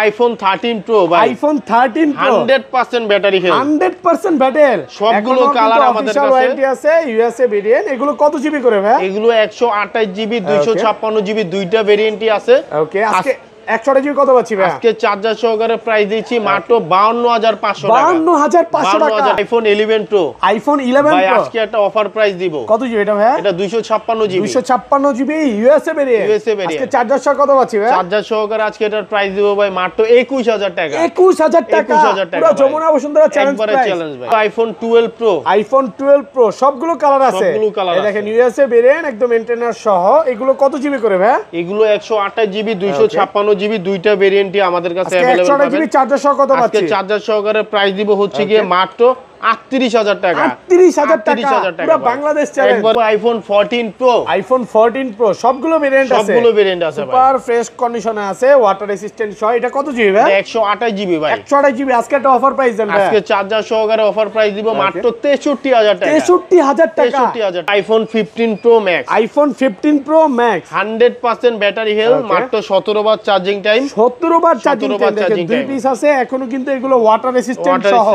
IPhone 13 pro ভাই, iPhone 13 pro 100% battery health, 100% battery, সবগুলো colour আমাদের কাছে ওয়ারেন্টি আছে, ইউএসএ ভেরিয়েন্ট। এগুলো কত জিবি করে ভাই? এগুলো 128 জিবি 256 জিবি দুইটা ভেরিয়েন্টই আছে। ওকে, আজকে 128 জিবি কত পাচ্ছি ভাই? আজকে চার্জার সহকারে প্রাইস দিচ্ছি মাত্র 52500 টাকা। 52500 টাকা আইফোন 11 প্রো, আইফোন 11 ভাই প্রো আজকে একটা অফার প্রাইস দিব। কত জিবি এটা ভাই? এটা 256 জিবি, 256 জিবি ইউএসএ ভেরিয়েন্ট। আজকে চার্জার সহ কত পাচ্ছি ভাই? চার্জার সহকারে আজকে এটার প্রাইস দিব ভাই মাত্র 21000 টাকা। 21000 টাকা, পুরো যমুনা বসুন্ধরা চ্যালেঞ্জ ভাই। আইফোন 12 প্রো, আইফোন 12 প্রো সবগুলো কালার আছে, সবগুলো কালার আছে। দেখেন ইউএসএ ভেরিয়েন্ট একদম এন্টেনার সহ। এগুলো কত জিবি করে ভাই? এগুলো 128 জিবি 256 জিবি দুইটা ভেরিয়েন্টই আমাদের কাছে আজকে अवेलेबल 128 জিবি চার্জার সহ কত পাচ্ছি? আজকে চার্জার সহকারে প্রাইস দিব হচ্ছে গিয়ে মাত্র 38000 টাকা। 38000 টাকা, পুরো বাংলাদেশ চ্যালেঞ্জ। একবার আইফোন 14 প্রো, আইফোন 14 প্রো সবগুলো ভেরিয়েন্ট আছে, সবগুলো ভেরিয়েন্ট আছে ভাই, সুপার ফ্রেশ কন্ডিশনে আছে, ওয়াটার রেসিস্ট্যান্ট সহ। এটা কত জিবি ভাই? 128 জিবি ভাই, 128 জিবি। আজকে একটা অফার প্রাইস দেন ভাই, আজকে চার্জার সহকারে অফার প্রাইস দিব মাত্র 63000 টাকা। 63000 টাকা। 63000। IPhone 15 pro max, iPhone 15 pro max 100% battery health, মাত্র 17 বার চার্জিং টাইম, 17 বার চার্জিং টাইম। দুই পিস আছে এখনো, কিন্তু এগুলো ওয়াটার রেসিস্ট্যান্ট সহ।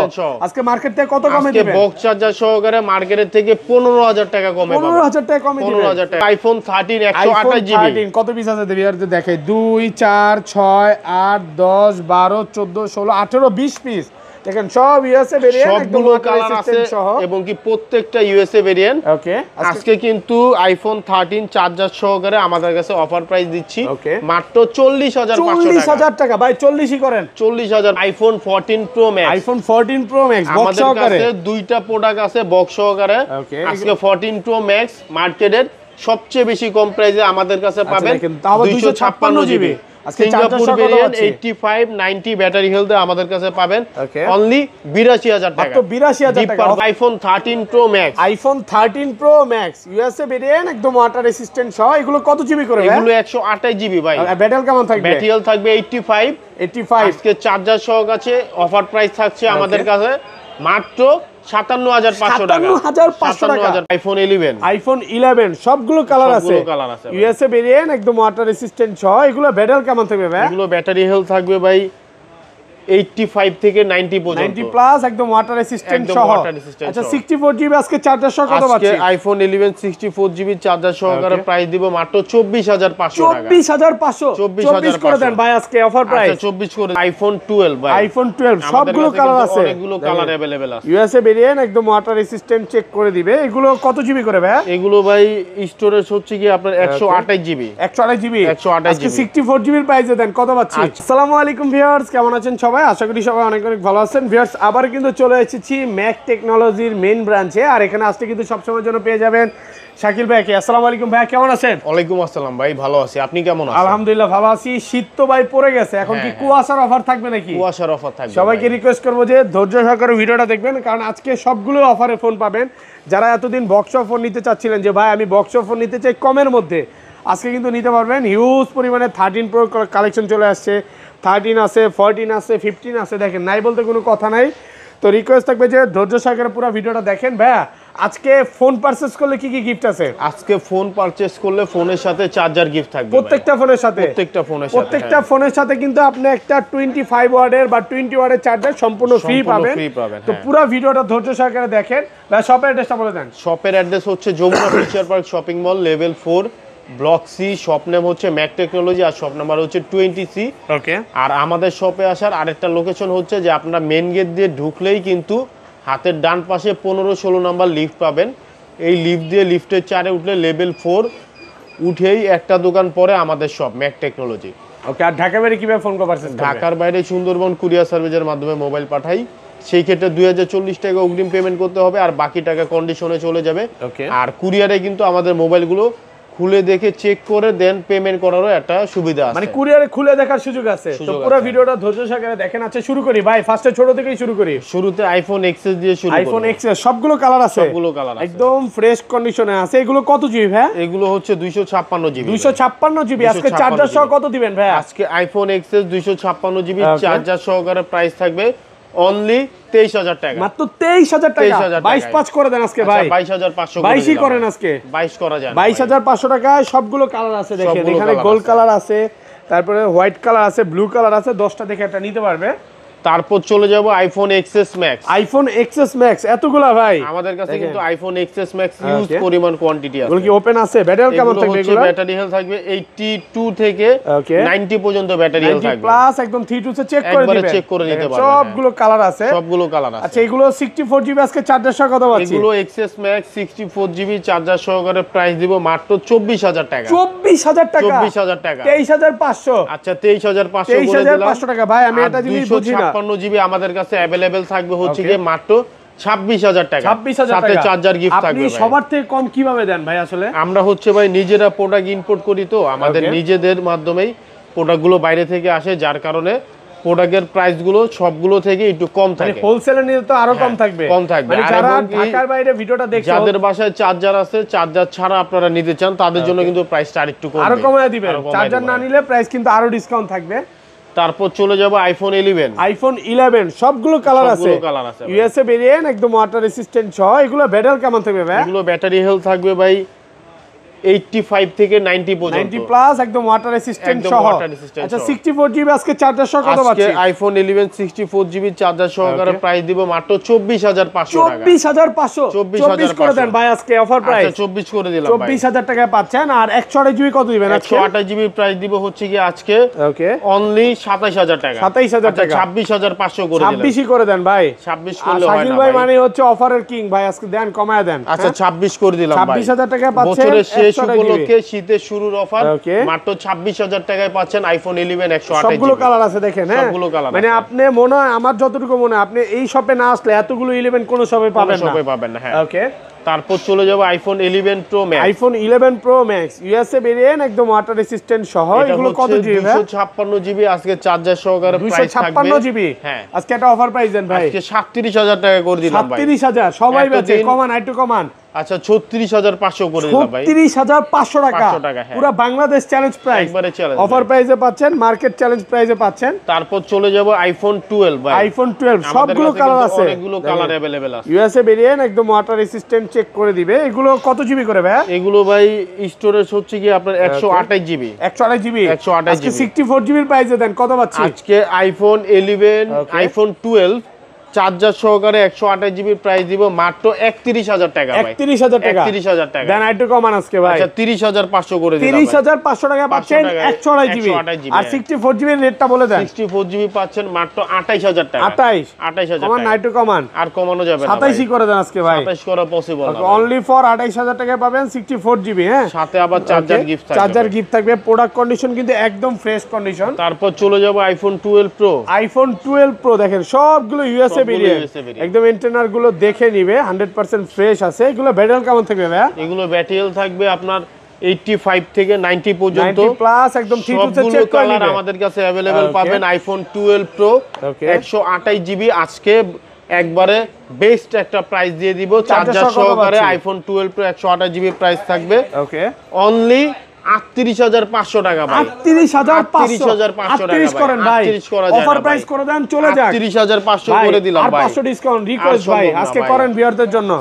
আজকে মার্কেট থেকে কত কমে দিবেন? আজকে বক্স চার্জার সহকারে মার্কেটের থেকে 15000 টাকা কমে পাবেন। 15000 টাকা কমে দিবেন। 15000 টাকা। আইফোন 13 128 জিবি, কত পিস আছে দেবি আর দেখে 2 4 6 8 10 12 14 16 18 20 পিস। দেখেন সব ইউএসএ ভেরিয়েন্ট, একদম সবগুলো কালার আছে এবং কি প্রত্যেকটা ইউএসএ ভেরিয়েন্ট। ওকে, আজকে কিন্তু আইফোন 13 চার্জার সহকারে আমাদের কাছে অফার প্রাইস দিচ্ছি মাত্র 40500 টাকা। ভাই 40ই করেন, 40000। IPhone 14 pro max, iPhone 14 pro max box আমাদের সহকারে। কাছে দুইটা প্রোডাক্ট আছে বক্স সহকারে। আজকে 14 প্রো ম্যাক্স মার্কেটের সবচেয়ে বেশি কম প্রাইসে আমাদের কাছে পাবেন 256 জিবি। সিঙ্গাপুর ভেরিয়েন্ট 85 90 ব্যাটারি হেলথে আমাদের কাছে পাবেন অনলি 82000 টাকা। মাত্র 82000 টাকা। IPhone 13 pro max, iPhone 13 pro max USA variant একদম ওয়াটার রেসিস্ট্যান্ট সহ। এগুলো কত জিবি করে? এগুলো 128 জিবি ভাই। ব্যাটারি কেমন থাকবে? ব্যাটারি হেলথ থাকবে 85। আজকে চার্জার সহ আছে অফার প্রাইস থাকছে আমাদের কাছে মাত্র 57500 টাকা। 57500 টাকা। আইফোন 11, আইফোন 11 সবগুলো কালার আছে, ইউএসএ ভেরিয়েন্ট একদম ওয়াটার রেসিস্ট্যান্ট সহ। এগুলো ব্যাটারি কেমন থাকবে ভাই? এগুলো ব্যাটারি হেলথ থাকবে ভাই 85 থেকে 90 পর্যন্ত, 90 প্লাস একদম ওয়াটার রেসিস্ট্যান্ট সহ। আচ্ছা 64 জিবি আজকে চার্জার সহ কত পাচ্ছি? আজকে আইফোন 11 64 জিবি চার্জার সহকারে প্রাইস দিব মাত্র 24500 টাকা। 24500, 24 করে দেন ভাই আজকে অফার প্রাইস। আচ্ছা 24 করে। আইফোন 12 ভাই, আইফোন 12 সবগুলো কালার আছে, অনেকগুলো কালার अवेलेबल আছে। ইউএসএ ভেরিয়েন্ট একদম ওয়াটার রেসিস্ট্যান্ট চেক করে দিবে। এগুলো কত জিবি করে ভাই? এগুলো ভাই স্টোরেজ হচ্ছে কি আপনার 128 জিবি, 128 জিবি। 128 আজকে জিবি 64 জিবির প্রাইসে দেন কত পাচ্ছি? আসসালামু আলাইকুম ভিউয়ার্স, কেমন আছেন সবাই? আশা করি সবাই অনেক অনেক ভালো আছেন। ভিউয়ার্স আবার কিন্তু চলে এসেছি ম্যাক টেকনোলজির মেইন ব্রাঞ্চে, আর এখানে আসতে কিন্তু সবসময়ের জন্য পেয়ে যাবেন শাকিল ভাইকে। আসসালামু আলাইকুম ভাই, কেমন আছেন? ওয়ালাইকুম আসসালাম ভাই, ভালো আছি, আপনি কেমন আছেন? আলহামদুলিল্লাহ ভালো আছি। শীত তো ভাই পড়ে গেছে, এখন কি কুয়াশার অফার থাকবে নাকি? কুয়াশার অফার থাকবে। সবাইকে রিকোয়েস্ট করবো যে ধৈর্য সহকারে ভিডিওটা দেখবেন, কারণ আজকে সবগুলো অফারে ফোন পাবেন। যারা এতদিন বক্স ফোন নিতে চাচ্ছিলেন যে ভাই আমি বক্স ফোন নিতে চাই কমের মধ্যে, আজকে কিন্তু নিতে পারবেন। হিউজ পরিমাণে 13 প্রো কালেকশন চলে আসছে, 13 আছে, 14 আছে, 15 আছে। দেখেন নাই বলতে কোনো কথা নাই। তো রিকোয়েস্ট থাকবে যে ধৈর্য সহকারে পুরো ভিডিওটা দেখেন। ভাইয়া আজকে ফোন পারচেজ করলে কি কি গিফট আছে? আজকে ফোন পারচেজ করলে ফোনের সাথে চার্জার গিফট থাকবে প্রত্যেকটা ফোনের সাথে। প্রত্যেকটা ফোনের সাথে কিন্তু আপনি একটা 25 ওয়াটের বা 20 ওয়াটের চার্জার সম্পূর্ণ ফ্রি পাবেন। তো পুরো ভিডিওটা ধৈর্য সহকারে দেখেন। ভাই শপের অ্যাড্রেসটা বলে দেন। শপের অ্যাড্রেস হচ্ছে Jamuna Future Park shopping mall level 4 block C, shop name হচ্ছে ম্যাক টেকনোলজি, আর শপ নাম্বার হচ্ছে 20C। ওকে। আর আমাদের শপে আসার আরেকটা লোকেশন হচ্ছে যে আপনারা মেন গেট দিয়ে ঢুকলেই কিন্তু হাতের ডান পাশে 15-16 নাম্বার লিফট পাবেন। এই লিফট দিয়ে লিফটের 4-এ উঠলে লেভেল 4 উঠেই একটা দোকান পরে আমাদের শপ ম্যাক টেকনোলজি। ওকে। আর ঢাকা বাইরে কিভাবে ফোন কল পারছেন? ঢাকার বাইরে সুন্দরবন কুরিয়ার সার্ভিসের মাধ্যমে মোবাইল পাঠাই, সেই ক্ষেত্রে 2040 টাকা অগ্রিম পেমেন্ট করতে হবে, আর বাকি টাকা কন্ডিশনে চলে যাবে। আর কুরিয়ারে কিন্তু আমাদের মোবাইলগুলো খুলে দেখে চেক করে দেন পেমেন্ট করারও একটা সুবিধা আছে, মানে কুরিয়ারে খুলে দেখার সুযোগ আছে। তো পুরো ভিডিওটা ধৈর্য সহকারে দেখেন। আচ্ছা শুরু করি ভাই, ফার্স্টে ছোট থেকেই শুরু করি। শুরুতে আইফোন এক্সএস দিয়ে শুরু করি। আইফোন এক্সএস সবগুলো কালার আছে, সবগুলো কালার আছে, একদম ফ্রেশ কন্ডিশনে আছে। এগুলো কত জিবি ভাই? এগুলো হচ্ছে 256 জিবি। 256 জিবি। আজকে চার্জার সহ কত দিবেন ভাই? আজকে আইফোন এক্সএস 256 জিবি চার্জার সহকারে প্রাইস থাকবে অনলি 23000 টাকা। মাত্র 23000 টাকা। 22 করে দেন আজকে ভাই। 22500 22ই করেন আজকে। 22 করা যায়। 22500 টাকায় সবগুলো কালার আছে। দেখেন এখানে গোল্ড কালার আছে, তারপরে হোয়াইট কালার আছে, ব্লু কালার আছে, 10টা দেখে একটা নিতে পারবে। তারপর চলে যাব iPhone XS max. IPhone XS max এতগুলা ভাই আমাদের কাছে কিন্তু আইফোন এক্সএস ম্যাক্স হিউজ পরিমাণ কোয়ান্টিটি আছে। এগুলো কি ওপেন আছে? ব্যাটারি কেমন থাকবে এগুলো? ব্যাটারি হেলথ থাকবে 82 থেকে 90 পর্যন্ত ব্যাটারি হেলথ থাকবে। প্লাস একদম 3 টু চেক করে দিবেন, চেক করে নিতে পারবেন। সবগুলো কালার আছে, সবগুলো কালার আছে। আচ্ছা এগুলো 64 জিবি আজকে চার্জার সহ কত পাচ্ছি? এগুলো এক্সএস ম্যাক্স 64 জিবি চার্জার সহকারে প্রাইস দিব মাত্র 24000 টাকা। 24000 টাকা? 24000 টাকা। 23500। আচ্ছা 23500 করে দিলাম। 23500 টাকা ভাই, আমি এটা জিনিস বুঝি না। 256 জিবি আমাদের কাছে अवेलेबल থাকবে হচ্ছে কি মাত্র 26000 টাকা। 26000 টাকা সাথে চার্জার গিফট থাকবে। আপনি সবার থেকে কম কিভাবে দেন ভাই? আসলে আমরা হচ্ছে ভাই নিজেরা প্রোডাক্ট ইম্পোর্ট করি, তো আমাদের নিজেদের মাধ্যমেই প্রোডাক্টগুলো বাইরে থেকে আসে, যার কারণে প্রোডাক্টের প্রাইস গুলো সবগুলো থেকে একটু কম থাকে। মানে হোলসেলে নিলে তো আরো কম থাকবে। কম থাকবে। মানে যারা ঢাকার বাইরে ভিডিওটা দেখছেন, যাদের বাসায় চার্জার আছে, চার্জার ছাড়া আপনারা নিতে চান, তাদের জন্য কিন্তু প্রাইসটা আরেকটু কম, আরো কমায় দিবেন। চার্জার না নিলে প্রাইস কিন্তু আরো ডিসকাউন্ট থাকবে। তারপর চলে যাব আইফোন 11। আইফোন 11 সবগুলো কালার আছে, ইউএসএ ভেরিয়েন্ট, একদম ওয়াটার রেসিস্ট্যান্ট সহ। এগুলো ব্যাটারি কেমন থাকবে ভাই? এগুলো ব্যাটারি হেলথ থাকবে ভাই 85 থেকে 90 পর্যন্ত। 90 প্লাস একদম ওয়াটার রেসিস্ট্যান্ট সহ। আচ্ছা 64 জিবি আজকে চার্জার সহ কত পাচ্ছি? আজকে আইফোন 11 64 জিবি চার্জার সহকারে প্রাইস দিব মাত্র 24500 টাকা। 24500? 24 করে দেন ভাই আজকে অফার প্রাইস। আচ্ছা 24 করে দিলাম ভাই। 24000 টাকায় পাচ্ছেন। আর 128 জিবি কত দিবেন আজকে? 128 জিবি প্রাইস দিব হচ্ছে কি আজকে ওকে অনলি 27000 টাকা। 27000 টাকা। 26500 করে দিলাম। 26 করে দেন ভাই। 26 করলে হয় না শাকিল ভাই, মানে হচ্ছে অফারের কিং ভাই, আজকে দেন কমায় দেন। আচ্ছা 26 করে দিলাম ভাই। 26000 টাকায় পাচ্ছেন। বছরের শেষ উপলক্ষে শীতের শুরুর অফার মাত্র 26000 টাকায় পাচ্ছেন আইফোন 11 128 সবগুলো কালার আছে দেখেন। হ্যাঁ সবগুলো কালার মানে আপনি মনে হয়, আমার যতটুকু মনে হয়, আপনি এই শপে না আসলে এতগুলো 11 কোন শপে পাবেন না। শপে পাবেন না। হ্যাঁ ওকে তারপর চলে যাব iPhone 11 pro max. IPhone 11 pro max USA variant, একদম ওয়াটার রেসিস্ট্যান্ট সহ। এগুলো কত জিবি? 256 জিবি আজকে চার্জার সহকারে প্রাইস থাকবে। 256 জিবি। হ্যাঁ আজকে একটা অফার প্রাইস দেন ভাই। আজকে 37000 টাকা করে দিলাম ভাই। 37000 সবাই বেচে, কমান একটু কমান। আচ্ছা 36500 করে দিলাম ভাই। 36500 টাকা। হ্যাঁ। পুরো বাংলাদেশ চ্যালেঞ্জ প্রাইস, একবারে চ্যালেঞ্জ অফার প্রাইসে পাচ্ছেন, মার্কেট চ্যালেঞ্জ প্রাইসে পাচ্ছেন। তারপর চলে যাব আইফোন 12 ভাই। আইফোন 12 সবগুলো কালার আছে, অনেকগুলো কালার अवेलेबल আছে। ইউএসএ ভেরিয়েন্ট, একদম ওয়াটার রেসিস্ট্যান্ট, চেক করে দিবে। এগুলো কত জিবি করে ভাই? এগুলো ভাই স্টোরেজ হচ্ছে কি আপনার 128 জিবি। 128 জিবি। 128 জিবি। 64 জিবির প্রাইসে দেন কত পাচ্ছি? আজকে আইফোন 11 আইফোন 12 চার্জার সহকারে 128 জিবি প্রাইস দিব মাত্র 31000 টাকা ভাই। 31000 টাকা। 31000 টাকা দেন একটু কমান আজকে ভাই। আচ্ছা 30500 করে দিলাম। 30500 টাকা পাচ্ছেন 128 জিবি। আর 64 জিবির রেটটা বলে দেন। 64 জিবি পাচ্ছেন মাত্র 28000 টাকা। 28000 কমান না, একটু কমান। আর কমানো যাবে না। 27 করে দেন আজকে ভাই। 27 করা পসিবল না। অনলি ফর 28000 টাকা পাবেন 64 জিবি। হ্যাঁ সাথে আবার চার্জার গিফট থাকবে। চার্জার গিফট থাকবে। প্রোডাক্ট কন্ডিশন কিন্তু একদম ফ্রেশ কন্ডিশন। তারপর চলে যাব আইফোন 12 প্রো। আইফোন 12 প্রো দেখেন সবগুলো ইউএসএ ভেরিয়েন্ট, একদম ইন্টারনাল গুলো দেখে নিবে, 100% ফ্রেশ আছে। এগুলো ব্যাটারি কেমন থাকবে ভাই? এগুলো ব্যাটারি থাকবে আপনার 85 থেকে 90 পর্যন্ত 90 প্লাস, একদম ঠিক আছে, চেক করে কালার নিবে। আমাদের কাছে अवेलेबल পাবেন। আইফোন 12 প্রো 128 জিবি আজকে একবারে বেস্ট একটা প্রাইস দিয়ে দিব চার্জার সহকারে। আইফোন 12 প্রো 128 জিবি প্রাইস থাকবে ওকে অনলি 38500 টাকা ভাই। 38500 করেন ভাই, অফার প্রাইস করে দেন, চলে যাক। 38500 করে দিলাম ভাই। আর 500 ডিসকাউন্ট রিকোয়েস্ট ভাই, আজকে করেন ভিউয়ারদের জন্য।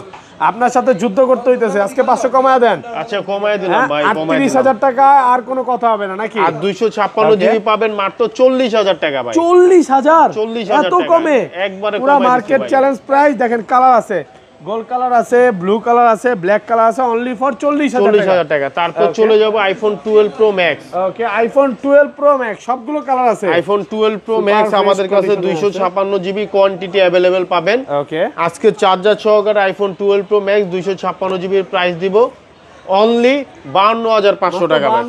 আপনার সাথে যুদ্ধ করতে হইতেছে, আজকে 500 কমায় দেন। আচ্ছা কমায় দিলাম ভাই, কমায় 38000 টাকা। আর কোনো কথা হবে না নাকি? আর 256 জিবি পাবেন মাত্র 40000 টাকা ভাই। 40000 এত কমে? একবারে পুরো মার্কেট চ্যালেঞ্জ প্রাইস। দেখেন কালার আছে, গোল্ড কালার আছে, ব্লু কালার আছে, ব্ল্যাক কালার আছে, অনলি ফর 40000 টাকা। তারপর চলে যাব আইফোন 12 প্রো ম্যাক্স। ওকে আইফোন 12 প্রো ম্যাক্স সবগুলো কালার আছে। আইফোন 12 প্রো ম্যাক্স আমাদের কাছে 256 জিবি কোয়ান্টিটি अवेलेबल পাবেন। ওকে আজকে চার্জার সহকারে আইফোন 12 প্রো ম্যাক্স 256 জিবির প্রাইস দিব অনলি 52500 টাকা ভাই।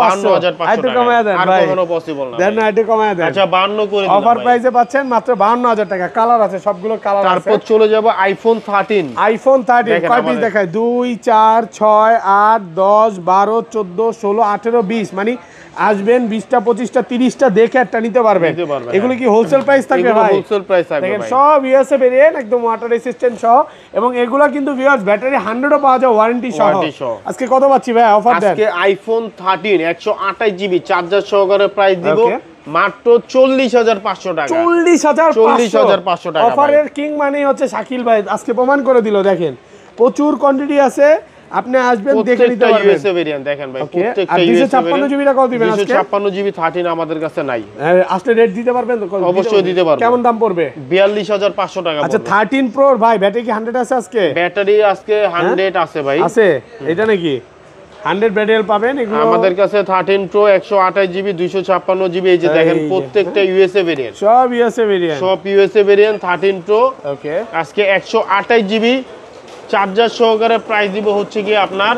52500 একটু কমায় দেন আর ভাই, কখনো পসিবল না দেন না, একটু কমায় দেন। আচ্ছা 52 করে দিলাম। অফার প্রাইসে পাচ্ছেন মাত্র 52000 টাকা। কালার আছে, সবগুলো কালার আছে। তারপর চলে যাব আইফোন 13। আইফোন 13 কয় পিস দেখায়? 2 4 6 8 10 12 14 16 18 20, মানে আসবেন 20টা 25টা 30টা দেখে একটা নিতে পারবেন। এগুলো কি হোলসেল প্রাইস থাকবে ভাই? হোলসেল প্রাইস থাকবে দেখেন ভাই। সব ইউএসএ ভেরিয়েন্ট, একদম ওয়াটার রেসিস্ট্যান্ট সহ। এবং এগুলা কিন্তু ভিউয়ার্স ব্যাটারি 100 ও পাওয়া যায় ওয়ারেন্টি সহ। আজকে কত পাচ্ছি ভাই অফার দেন? আজকে আইফোন 13 128 জিবি চার্জার সহকারে প্রাইস দিব মাত্র 40500 টাকা। 40500 টাকা। অফারের কিং মানে হচ্ছে শাকিল ভাই, আজকে প্রমাণ করে দিল। দেখেন প্রচুর কোয়ান্টিটি আছে, আপনি আসবেন দেখে নিতে পারবেন। ইউএসএ ভেরিয়েন্ট দেখেন ভাই, প্রত্যেকটা ইউএসএ 256 জিবি টাকাও দিবেন আজকে। 256 জিবি 13 আমাদের কাছে নাই। আসলে রেট দিতে পারবেন তো? অবশ্যই দিতে পারবো। কেমন দাম পড়বে? 42500 টাকা। আচ্ছা 13 প্রো ভাই ব্যাটারি কি 100 আছে আজকে? ব্যাটারি আজকে 100 আছে ভাই। আছে এটা নাকি 100 ব্যাটারি পাবেন এগুলো আমাদের কাছে 13 প্রো 128 জিবি 256 জিবি। এই যে দেখেন প্রত্যেকটা ইউএসএ ভেরিয়েন্ট, সব ইউএসএ ভেরিয়েন্ট, সব ইউএসএ ভেরিয়েন্ট 13 প্রো। ওকে আজকে 128 জিবি চার্জার সহকারে প্রাইস দিব হচ্ছে কি আপনার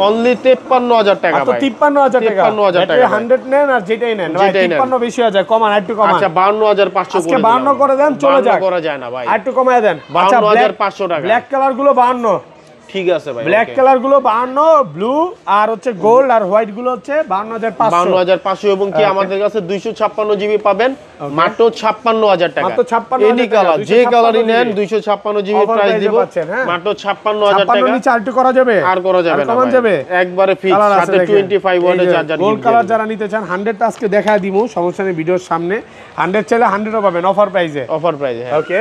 অনলি 53000 টাকা ভাই। 53000 টাকা, 53000 টাকা। 100 নেন আর যেটাই নেন ভাই 53 বেশি হয়ে যায়, কমান একটু কমান। আচ্ছা 52500 আজকে 52 করে দেন, চলে যাক। করা যায় না ভাই, একটু কমায় দেন। 52500 টাকা। ব্ল্যাক কালার গুলো 52, ঠিক আছে ভাই। ব্ল্যাক কালার গুলো 52, ব্লু আর হচ্ছে গোল্ড আর হোয়াইট গুলো হচ্ছে 52500। 52500 এবং কি আমাদের কাছে 256 জিবি পাবেন মাত্র 56000 টাকা। মাত্র 56000 এনি কালার যে কালারই নেন 256 জিবি প্রাইস দিব মাত্র 56000 টাকা। নিচে আরেকটু করা যাবে? আর করা যাবে না, কমান যাবে একবারে ফিক্স। সাথে 25 ওয়াটের চার্জার। গোল্ড কালার যারা নিতে চান 100 টা আজকে দেখায় দিমু, সমস্যা নেই, ভিডিওর সামনে 100 চাইলে 100 ও পাবেন অফার প্রাইসে। অফার প্রাইসে, হ্যাঁ। ওকে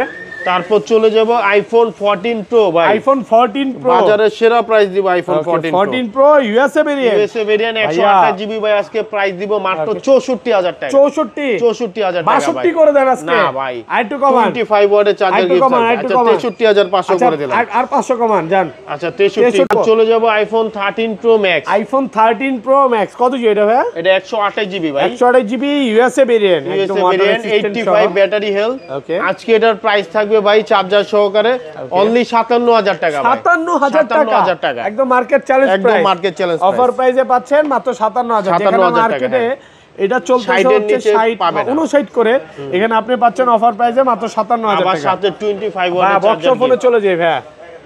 তারপর চলে যাব আইফোন 14 প্রো ভাই। আইফোন 14 প্রো বাজারের সেরা প্রাইস দিব iPhone 14 pro USA variant. USA variant 128 GB ভাই। আজকে প্রাইস দিব মাত্র 64000 টাকা। 64000 টাকা, 62 করে দেন আজকে। না ভাই আরেকটু কমান, 25 ওয়াটের চার্জার গিফট। আচ্ছা 63500 করে দিলাম। আর 500 কমান যান। আচ্ছা 63 চলে যাব iPhone 13 pro max. IPhone 13 pro max কত জিবি এটা ভাই? এটা 128 জিবি ভাই। 128 জিবি ইউএসএ ভেরিয়েন্ট, একদম 85 ব্যাটারি হেলথ। ওকে আজকে এটার প্রাইস থাকবে ভাই চার্জার সহকারে অনলি 57000 টাকা ভাই। 57000 টাকা, একদম মার্কেট চ্যালেঞ্জ প্রাইস। একদম মার্কেট চ্যালেঞ্জ অফার প্রাইসে পাচ্ছেন মাত্র 57000। যেখানে মার্কেটে এটা চলতেছে 59 করে, এখানে আপনি পাচ্ছেন অফার প্রাইসে মাত্র 57000 টাকা। সাথে 25 ওয়াটের চার্জার। বক্স ফোনে চলে যাই ভাই।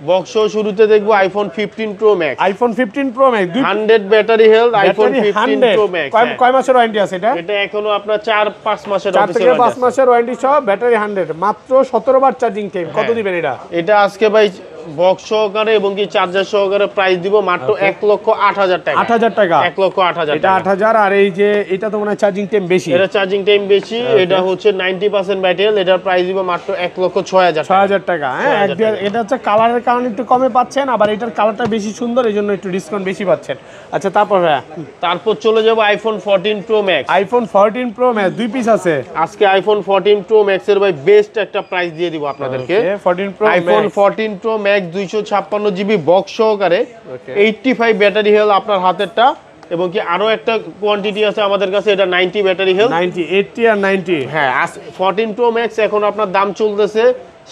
বক্স শুরুতে দেখবো iPhone 15 pro max. IPhone 15 pro max 100 battery health. IPhone 15 pro max কয় মাসের ওয়ারেন্টি আছে এটা? এটা এখনো আপনার 4-5 মাসের 4 থেকে 5 মাসের ওয়ারেন্টি সহ, ব্যাটারি 100, মাত্র 17 বার চার্জিং টাইম। কত দিবেন এটা? এটা আজকে ভাই বক্স সহকারে এবং কি চার্জার সহকারে প্রাইস দিব মাত্র 1,08,000 টাকা। 8000 টাকা, 1,08,000 এটা 8000। আর এই যে এটা তো মনে হয় চার্জিং টাইম বেশি, এটা চার্জিং টাইম বেশি। এটা হচ্ছে 90% ব্যাটারি। এটার প্রাইস দিব মাত্র 1,06,000 টাকা। হ্যাঁ এটা হচ্ছে কালারের কারণে একটু কমে পাচ্ছেন, আবার এটার কালারটা বেশি সুন্দর, এই জন্য একটু ডিসকাউন্ট বেশি পাচ্ছেন। আচ্ছা তারপর চলে যাব iPhone 14 pro max. IPhone 14 pro max 2 piece আছে আজকে। আইফোন 14 প্রো ম্যাক্স এর ভাই বেস্ট একটা প্রাইস দিয়ে দিব আপনাদেরকে। 14 pro iPhone 14 pro max 256 GB box সহকারে 85 ব্যাটারি হেলথ আপনার হাতেরটা, এবং কি আরো একটা কোয়ান্টিটি আছে আমাদের কাছে, এটা 90 ব্যাটারি হেলথ। 90 80 আর 90। হ্যাঁ 14 প্রো ম্যাক্স এখন আপনার দাম চলতেছে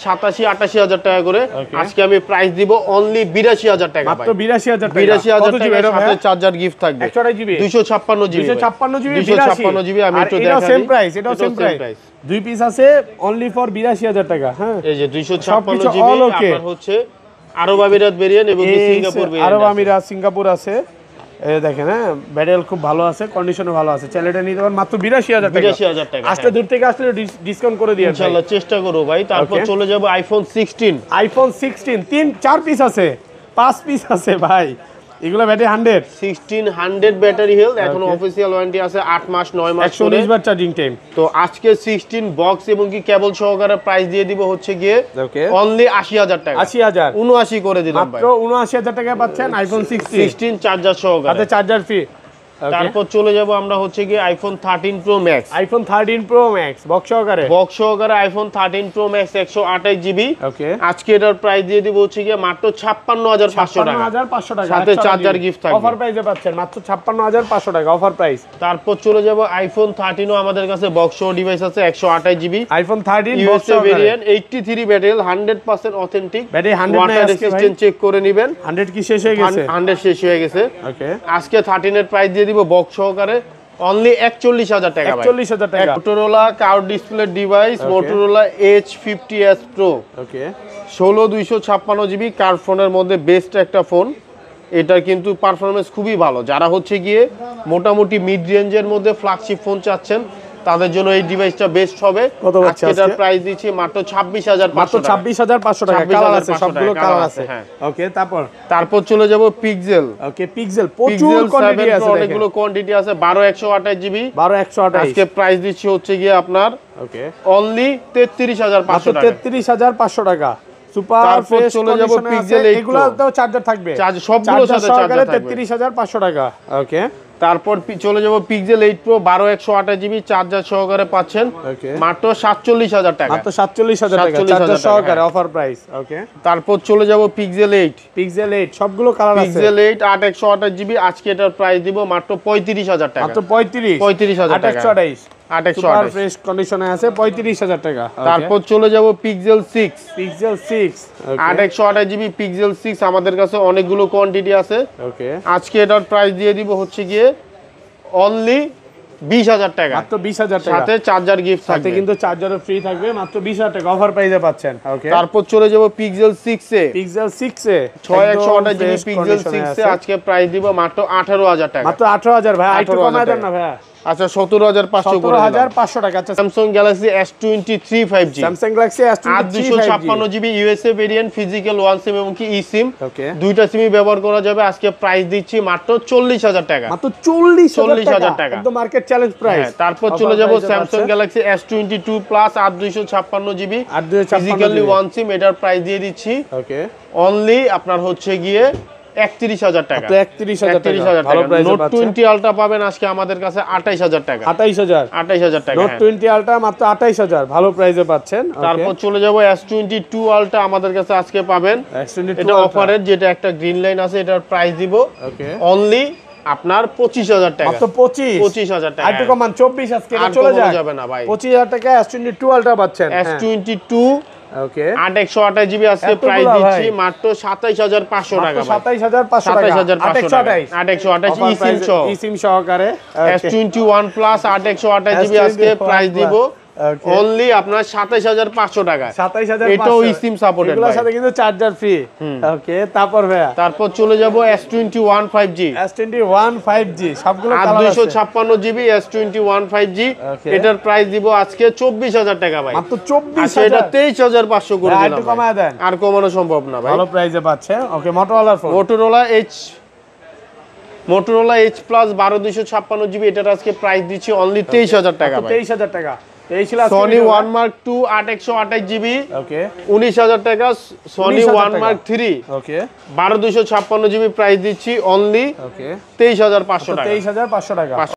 87-88 টাকা করে। আজকে আমি প্রাইস দিব অনলি 82,000 টাকা। মাত্র 82,000 টাকা। 82,000 টাকা সাথে চার্জার গিফট থাকবে। 128 জিবি 256 জিবি 256 জিবি আমি একটু এটা দেখাই। সেম প্রাইস, এটাও সেম প্রাইস। 2 পিস আছে অনলি ফর 82,000 টাকা। হ্যাঁ এই যে 256 জিবি আপনার হচ্ছে আরব আমিরাত ভেরিয়েন্ট এবং সিঙ্গাপুর ভেরিয়েন্ট। আরব আমিরাত সিঙ্গাপুর আছে। এই দেখেন, হ্যাঁ ব্যাটারি খুব ভালো আছে, কন্ডিশনও ভালো আছে। চ্যালেটা নিতে পারেন মাত্র 82,000 টাকা। 82,000 টাকা। আসলে দূর থেকে আসলে ডিসকাউন্ট করে দিই ইনশাআল্লাহ, চেষ্টা করব ভাই। তারপর চলে যাব আইফোন 16। আইফোন 16 4 পিস আছে, 5 পিস আছে ভাই। এগুলো ব্যাটারি 100 ব্যাটারি হেলথ। এখনো অফিশিয়াল ওয়ারেন্টি আছে 8 মাস 9 মাস করে, 119 বার চার্জিং টাইম। তো আজকে 16 বক্স এবং কি কেবল সহকারে প্রাইস দিয়ে দিব হচ্ছে গিয়ে অনলি 80,000 টাকা। 80,000 79 করে দিলাম ভাই। মাত্র 79,000 টাকায় পাচ্ছেন আইফোন 16 চার্জার সহকারে, সাথে চার্জার ফ্রি। তারপর চলে যাব আমরা হচ্ছে গিয়ে iPhone 13 pro max. IPhone 13 pro max box সহকারে আইফোন 13 প্রো ম্যাক্স 128 জিবি। ওকে আজকে এটার প্রাইস দিয়ে দিব হচ্ছে গিয়ে মাত্র 56,500 টাকা। 56,500 টাকা সাথে চার্জার গিফট থাকবে। অফার প্রাইসে পাচ্ছেন মাত্র 56,500 টাকা অফার প্রাইস। তারপর চলে যাব আইফোন 13 ও আমাদের কাছে বক্স ডিভাইস আছে 128 GB. IPhone 13 box variant 83 battery 100% authentic. Battery 100 water resistant check করে নেবেন। 100 কি শেষ হয়ে গেছে? 100 শেষ হয়ে গেছে। ওকে আজকে 13 এর প্রাইস দিয়ে দিব বক্স সহকারে অনলি 41,000 টাকা ভাই। 41,000 টাকা। Motorola curve display device Motorola H50s Pro। ওকে 16 জিবি কার্ভ ফোনের মধ্যে বেস্ট একটা ফোন। এটার কিন্তু পারফরম্যান্স খুবই ভালো। যারা হচ্ছে গিয়ে মোটামুটি মিড রেঞ্জের মধ্যে ফ্ল্যাগশিপ ফোন চাচ্ছেন তাদের জন্য এই ডিভাইসটা বেস্ট হবে। কত হচ্ছে এটার প্রাইস দিচ্ছি মাত্র 26,500 টাকা। 26,500 টাকা। কালার আছে, সবগুলো কালার আছে। হ্যাঁ ওকে তারপর চলে যাব পিক্সেল। ওকে পিক্সেল প্রচুর কোয়ান্টিটি আছে, অনেকগুলো কোয়ান্টিটি আছে। 12/128 জিবি 12/128। আজকে প্রাইস দিচ্ছি হচ্ছে গিয়ে আপনার ওকে অনলি 33,500 টাকা। 33,500 টাকা। সুপার ফ্রেশ চলে যাব পিক্সেল 8 এগুলাতেও চার্জার থাকবে সবগুলোর সাথে চার্জার থাকবে 33500 টাকা ওকে তারপর চলে যাব পিক্সেল 8 প্রো 12128 জিবি চার্জার সহকারে পাচ্ছেন মাত্র 47000 টাকা মাত্র 47000 টাকা চার্জার সহকারে অফার প্রাইস ওকে তারপর চলে যাব পিক্সেল 8 সবগুলো কালার আছে পিক্সেল 8 12828 জিবি আজকে এটার প্রাইস দিব মাত্র 35000 টাকা মাত্র 35000 টাকা 828 সুপার ফ্রেশ কন্ডিশনে আছে 35000 টাকা তারপর চলে যাব পিক্সেল 6 828 জিবি পিক্সেল 6 আমাদের কাছে অনেকগুলো কোয়ান্টিটি আছে ওকে আজকে এটার প্রাইস দিয়ে দিব হচ্ছে গিয়ে অনলি 20000 টাকা মাত্র 20000 টাকা সাথে চার্জার গিফট থাকবে সাথে কিন্তু চার্জারও ফ্রি থাকবে মাত্র 20000 টাকা অফার প্রাইসে পাচ্ছেন ওকে তারপর চলে যাব পিক্সেল 6 এ পিক্সেল 6 এ 6128 জিবি পিক্সেল 6 এ আজকে প্রাইস দিব মাত্র 18000 টাকা মাত্র 18000 ভাই একটু কমায় দেন না ভাই আচ্ছা 17500 করে 17500 টাকা আচ্ছা Samsung Galaxy S23 5G Samsung Galaxy S23 256 GB USA variant physical one SIM এবং কি ই সিম ওকে দুইটা সিমই ব্যবহার করা যাবে আজকে প্রাইস দিচ্ছি মাত্র 40000 টাকা মাত্র 40000 টাকা একদম মার্কেট চ্যালেঞ্জ প্রাইস তারপর চলে যাব Samsung Galaxy S22 Plus 8256 GB physically one SIM এটার প্রাইস দিয়ে দিচ্ছি ওকে অনলি আপনার হচ্ছে গিয়ে 31000 টাকা 31000 টাকা ভালো প্রাইসে নোট 20 আলট্রা পাবেন আজকে আমাদের কাছে 28000 টাকা 28000 টাকা নোট 20 আলট্রা মাত্র 28000 ভালো প্রাইসে পাচ্ছেন তারপর চলে যাব S22 আলট্রা আমাদের কাছে আজকে পাবেন এটা অফারের যেটা একটা গ্রিন লাইন আছে এটার প্রাইস দিব ওকে অনলি আপনার 25000 টাকা মাত্র 25000 টাকা একটু কমান 24 আজকে চলে যাবে না ভাই 25000 টাকা S22 আলট্রা পাচ্ছেন S22 ওকে 828 জিবি আজকে প্রাইস দিচ্ছি মাত্র 27500 টাকা 27500 টাকা 828 ই সিম সহকারে S21 Plus 828 জিবি আজকে প্রাইস দিব অনলি আপনার 27500 টাকা 27500 এটাও ই সিম সাপোর্টেড এগুলোর সাথে কিন্তু চার্জার ফ্রি ওকে তারপর চলে যাব S21 5G সবগুলো কালার আছে 256 জিবি S21 5G এটার প্রাইস দিব আজকে 24000 টাকা ভাই মাত্র 24000 এটা 23500 করে দিলাম একটু কমায় দেন আর কমানো সম্ভব না ভাই ভালো প্রাইসে পাচ্ছে ওকে Motorola H Plus 12256 জিবি এটার আজকে প্রাইস দিচ্ছি অনলি 23000 টাকা ভাই 23000 টাকা এই ছিল Sony 1 Mark 2 8128 জিবি ওকে 19000 টাকা Sony 1 Mark 3 ওকে 12256 জিবি প্রাইস দিচ্ছি অনলি ওকে 23500 টাকা 23500 টাকা